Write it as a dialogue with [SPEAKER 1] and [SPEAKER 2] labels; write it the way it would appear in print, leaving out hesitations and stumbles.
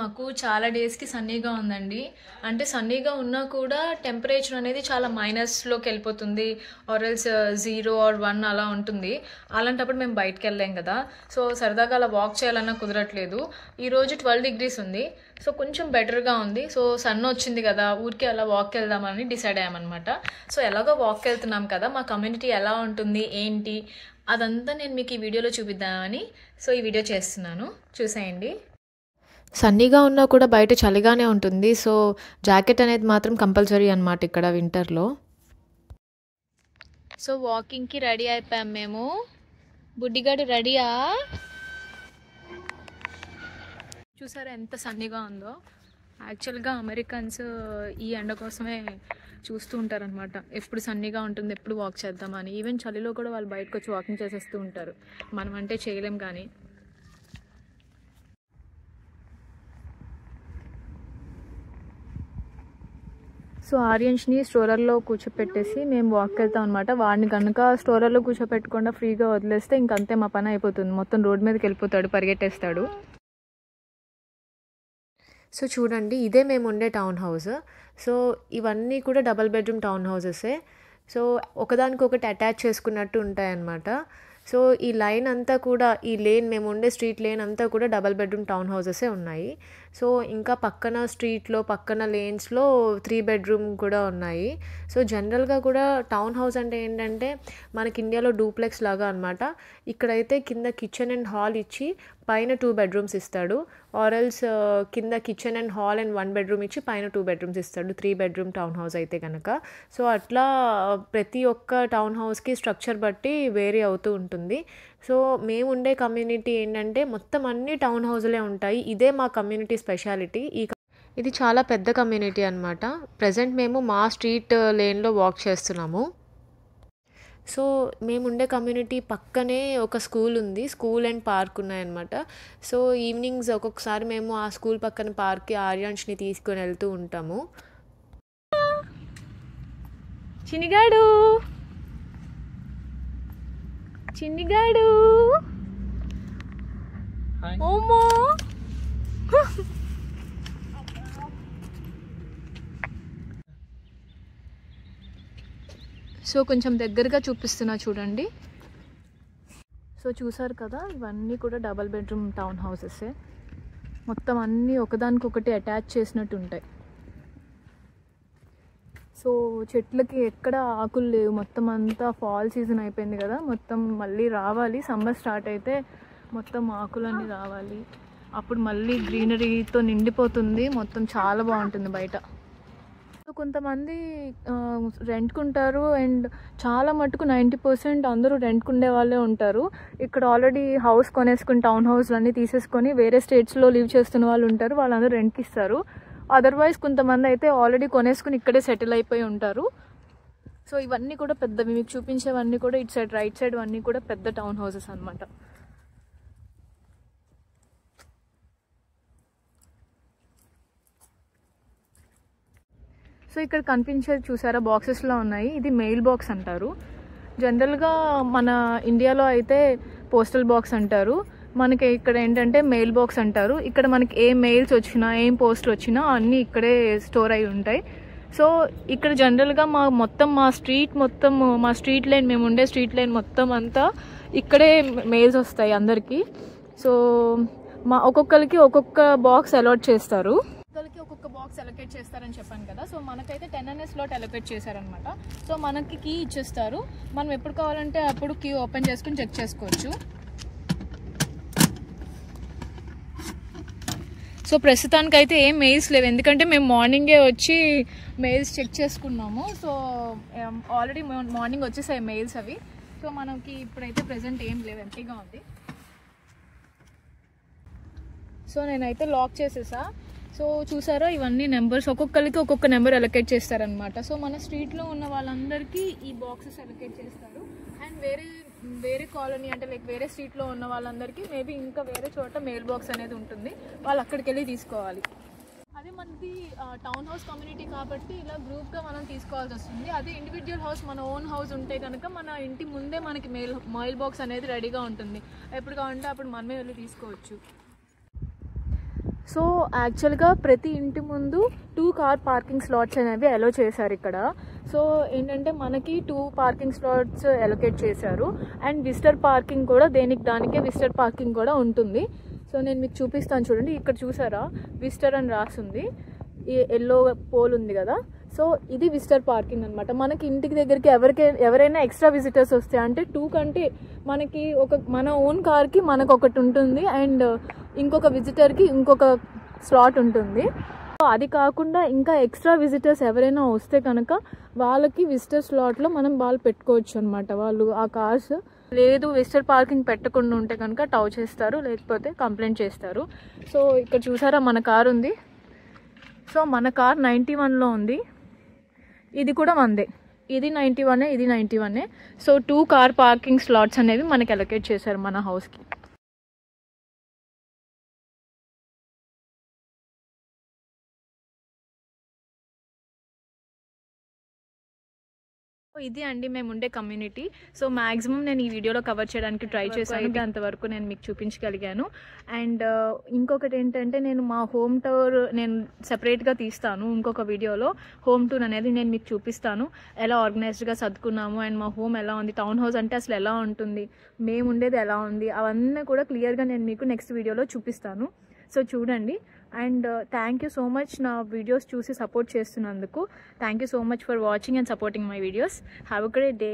[SPEAKER 1] మాకు చాలా డేస్కి సన్నీగా ఉందండి. అంటే సన్నీగా ఉన్నా కూడా టెంపరేచర్ అనేది చాలా మైనస్లోకి వెళ్ళిపోతుంది, ఆర్ఎల్స్ 0 or 1 అలా ఉంటుంది. అలాంటప్పుడు మేము బయటకు వెళ్ళాం కదా, సో సరదాగా అలా వాక్ చేయాలన్నా కుదరట్లేదు. ఈరోజు 12 degrees ఉంది, సో కొంచెం బెటర్గా ఉంది. సో సన్ వచ్చింది కదా, ఊరికి అలా వాక్ వెళ్దామని డిసైడ్ అయ్యామన్నమాట. సో ఎలాగో వాక్ వెళ్తున్నాం కదా, మా కమ్యూనిటీ ఎలా ఉంటుంది ఏంటి అదంతా నేను మీకు ఈ వీడియోలో చూపిద్దామని సో ఈ వీడియో చేస్తున్నాను, చూసేయండి.
[SPEAKER 2] సన్నీగా ఉన్నా కూడా బయట చలిగానే ఉంటుంది, సో జాకెట్ అనేది మాత్రం కంపల్సరీ అన్నమాట ఇక్కడ వింటర్లో.
[SPEAKER 1] సో వాకింగ్కి రెడీ అయిపోయాం మేము. బుడ్డిగాడు రెడీయా? చూసారా ఎంత సన్నీగా ఉందో. యాక్చువల్గా అమెరికన్స్ ఈ ఎండ కోసమే చూస్తూ ఉంటారనమాట, ఎప్పుడు సన్నీగా ఉంటుంది ఎప్పుడు వాక్ చేద్దామని. ఈవెన్ చలిలో కూడా వాళ్ళు బయటకు వచ్చి వాకింగ్ చేసేస్తూ ఉంటారు, మనం అంటే చేయలేం. కానీ సో ఆర్యన్స్ని స్టోరర్లో కూర్చోపెట్టేసి మేము వాక్ వెళ్తాం అనమాట. వాడిని కనుక స్టోరర్లో కూర్చోపెట్టకుండా ఫ్రీగా వదిలేస్తే ఇంకంతే మా పని అయిపోతుంది, మొత్తం రోడ్ మీదకి వెళ్ళిపోతాడు, పరిగెట్టేస్తాడు.
[SPEAKER 2] సో చూడండి, ఇదే మేము ఉండే టౌన్ హౌస్. సో ఇవన్నీ కూడా డబల్ బెడ్రూమ్ టౌన్ హౌసెసే. సో ఒకదానికొకటి అటాచ్ చేసుకున్నట్టు ఉంటాయన్నమాట. సో ఈ లైన్ అంతా కూడా, ఈ లేన్ మేము ఉండే స్ట్రీట్ లేన్ అంతా కూడా డబల్ బెడ్రూమ్ టౌన్ హౌసెసే ఉన్నాయి. సో ఇంకా పక్కన స్ట్రీట్లో పక్కన లేన్స్లో 3 bedroom కూడా ఉన్నాయి. సో జనరల్గా కూడా టౌన్ హౌస్ అంటే ఏంటంటే మనకి ఇండియాలో డూప్లెక్స్ లాగా అనమాట. ఇక్కడైతే కింద కిచెన్ అండ్ హాల్ ఇచ్చి పైన 2 bedrooms ఇస్తాడు, ఆర్ఎల్స్ కింద kitchen and hall and 1 bedroom ఇచ్చి పైన 2 bedrooms ఇస్తాడు 3 bedroom టౌన్ హౌస్ అయితే కనుక. సో అట్లా ప్రతి ఒక్క టౌన్ హౌస్కి స్ట్రక్చర్ బట్టి వేరీ అవుతూ ఉంటుంది. సో మేము ఉండే కమ్యూనిటీ ఏంటంటే మొత్తం అన్ని టౌన్ హౌస్లే ఉంటాయి, ఇదే మా కమ్యూనిటీ స్పెషాలిటీ. ఇది చాలా పెద్ద కమ్యూనిటీ అనమాట. ప్రజెంట్ మేము మా స్ట్రీట్ లేన్లో వాక్ చేస్తున్నాము. సో మేము ఉండే కమ్యూనిటీ పక్కనే ఒక స్కూల్ ఉంది, స్కూల్ అండ్ పార్క్ ఉన్నాయన్నమాట. సో ఈవినింగ్స్ ఒక్కొక్కసారి మేము ఆ స్కూల్ పక్కన పార్క్కి ఆర్యాన్స్ని తీసుకొని వెళ్తూ ఉంటాము.
[SPEAKER 1] చిన్నిగాడు చిన్నిగాడు ఓమో సో కొంచెం దగ్గరగా చూపిస్తున్నా చూడండి. సో చూసారు కదా, ఇవన్నీ కూడా డబల్ బెడ్రూమ్ టౌన్ హౌసెసే. మొత్తం అన్నీ ఒకదానికొకటి అటాచ్ చేసినట్టు ఉంటాయి. సో చెట్లకి ఎక్కడ ఆకులు లేవు, మొత్తం అంతా ఫాల్ సీజన్ అయిపోయింది కదా, మొత్తం మళ్ళీ రావాలి. సమ్మర్ స్టార్ట్ అయితే మొత్తం ఆకులన్నీ రావాలి, అప్పుడు మళ్ళీ గ్రీనరీతో నిండిపోతుంది, మొత్తం చాలా బాగుంటుంది బయట. కొంతమంది రెంట్కుంటారు అండ్ చాలా మటుకు 90% అందరూ రెంట్కుండే వాళ్ళే ఉంటారు. ఇక్కడ ఆల్రెడీ హౌస్ కొనేసుకుని టౌన్ హౌస్లు అన్నీ తీసేసుకొని వేరే స్టేట్స్లో లివ్ చేస్తున్న వాళ్ళు ఉంటారు, వాళ్ళందరూ రెంట్కి ఇస్తారు. అదర్వైజ్ కొంతమంది అయితే ఆల్రెడీ కొనేసుకుని ఇక్కడే సెటిల్ అయిపోయి ఉంటారు. సో ఇవన్నీ కూడా పెద్దవి, మీకు చూపించేవన్నీ కూడా ఇటు సైడ్ రైట్ సైడ్ అన్నీ కూడా పెద్ద టౌన్ హౌసెస్ అనమాట. సో ఇక్కడ కనిపించేది చూసారా, బాక్సెస్లో ఉన్నాయి, ఇది మెయిల్ బాక్స్ అంటారు. జనరల్గా మన ఇండియాలో అయితే పోస్టల్ బాక్స్ అంటారు, మనకి ఇక్కడ ఏంటంటే మెయిల్ బాక్స్ అంటారు. ఇక్కడ మనకి ఏ మెయిల్స్ వచ్చినా ఏం పోస్టులు వచ్చినా అన్నీ ఇక్కడే స్టోర్ అయి ఉంటాయి. సో ఇక్కడ జనరల్గా మా స్ట్రీట్ లైన్, మేము ఉండే స్ట్రీట్ లైన్ మొత్తం అంతా ఇక్కడే మెయిల్స్ వస్తాయి అందరికీ. సో ఒక్కొక్కరికి ఒక్కొక్క బాక్స్ అలాట్ చేస్తారు, ఒక్కొక్క బాక్స్ అలొకేట్ చేస్తారని చెప్పాను కదా. సో మనకైతే 10 స్లాట్ అలొకేట్ చేశారనమాట. సో మనకి కీ ఇచ్చేస్తారు, మనం ఎప్పుడు కావాలంటే అప్పుడు కీ ఓపెన్ చేసుకుని చెక్ చేసుకోవచ్చు. సో ప్రస్తుతానికైతే ఏం మెయిల్స్ లేవు, ఎందుకంటే మేము మార్నింగే వచ్చి మెయిల్స్ చెక్ చేసుకున్నాము. సో ఆల్రెడీ మార్నింగ్ వచ్చేసాయి మెయిల్స్ అవి. సో మనకి ఇప్పుడైతే ప్రెజెంట్ ఏం లేవు, ఎంటీగా ఉంది. సో నేనైతే లాక్ చేసేసా. సో చూసారా, ఇవన్నీ నెంబర్స్, ఒక్కొక్కరికి ఒక్కొక్క నెంబర్ అలొకేట్ చేస్తారనమాట. సో మన స్ట్రీట్లో ఉన్న వాళ్ళందరికీ ఈ బాక్సెస్ అలొకేట్ చేస్తారు. అండ్ వేరే కాలనీ అంటే లైక్ వేరే స్ట్రీట్లో ఉన్న వాళ్ళందరికీ మేబీ ఇంకా వేరే చోట మెయిల్ బాక్స్ అనేది ఉంటుంది, వాళ్ళు అక్కడికి వెళ్ళి తీసుకోవాలి. అదే మనది టౌన్ హౌస్ కమ్యూనిటీ కాబట్టి ఇలా గ్రూప్గా మనం తీసుకోవాల్సి వస్తుంది. అదే ఇండివిజువల్ హౌస్, మన ఓన్ హౌస్ ఉంటే కనుక మన ఇంటి ముందే మనకి మెయిల్ బాక్స్ అనేది రెడీగా ఉంటుంది, ఎప్పుడు కావాలంటే అప్పుడు మనమే వెళ్ళి తీసుకోవచ్చు. సో యాక్చువల్గా ప్రతి ఇంటి ముందు 2 కార్ పార్కింగ్ స్లాట్స్ అనేవి అలో చేశారు ఇక్కడ. సో ఏంటంటే మనకి 2 పార్కింగ్ స్లాట్స్ అలొకేట్ చేశారు. అండ్ విజిటర్ పార్కింగ్ కూడా దానికే విజిటర్ పార్కింగ్ కూడా ఉంటుంది. సో నేను మీకు చూపిస్తాను చూడండి. ఇక్కడ చూసారా విజిటర్ అని రాస్తుంది, ఈ ఎల్లో పోల్ ఉంది కదా. సో ఇది విజిటర్ పార్కింగ్ అనమాట. మనకి ఇంటికి దగ్గరికి ఎవరైనా ఎక్స్ట్రా విజిటర్స్ వస్తే అంటే 2 కంటే మనకి మన ఓన్ కార్కి మనకు ఒకటి ఉంటుంది అండ్ ఇంకొక విజిటర్కి ఇంకొక స్లాట్ ఉంటుంది. సో అది కాకుండా ఇంకా ఎక్స్ట్రా విజిటర్స్ ఎవరైనా వస్తే కనుక వాళ్ళకి విజిటర్ స్లాట్లో వాళ్ళు పెట్టుకోవచ్చు అనమాట. వాళ్ళు ఆ కార్స్ లేదు విజిటర్ పార్కింగ్ పెట్టకుండా ఉంటే కనుక టౌ చేస్తారు, లేకపోతే కంప్లైంట్ చేస్తారు. సో ఇక్కడ చూసారా మన కార్ ఉంది. సో మన కార్ 91లో ఉంది. ఇది కూడా మందే, ఇది 91, ఇది 91. సో 2 కార్ పార్కింగ్ స్లాట్స్ అనేవి మనకి అలొకేట్ చేశారు మన హౌస్కి. ఇది అండి మేము ఉండే కమ్యూనిటీ. సో మ్యాక్సిమం నేను ఈ వీడియోలో కవర్ చేయడానికి ట్రై చేశాను, అంతవరకు నేను మీకు చూపించగలిగాను. అండ్ ఇంకొకటి ఏంటంటే నేను మా హోమ్ టూర్ నేను సెపరేట్గా తీస్తాను. ఇంకొక వీడియోలో హోమ్ టూర్ అనేది నేను మీకు చూపిస్తాను, ఎలా ఆర్గనైజ్డ్గా సర్దుకున్నాము అండ్ మా హోమ్ ఎలా ఉంది, టౌన్ హౌస్ అంటే అసలు ఎలా ఉంటుంది, మేము ఉండేది ఎలా ఉంది, అవన్నీ కూడా క్లియర్గా నేను మీకు నెక్స్ట్ వీడియోలో చూపిస్తాను. సో చూడండి. And thank you so much నా వీడియోస్ చూసి సపోర్ట్ చేస్తున్నందుకు. Thank you so much for watching and supporting my videos. Have a great day.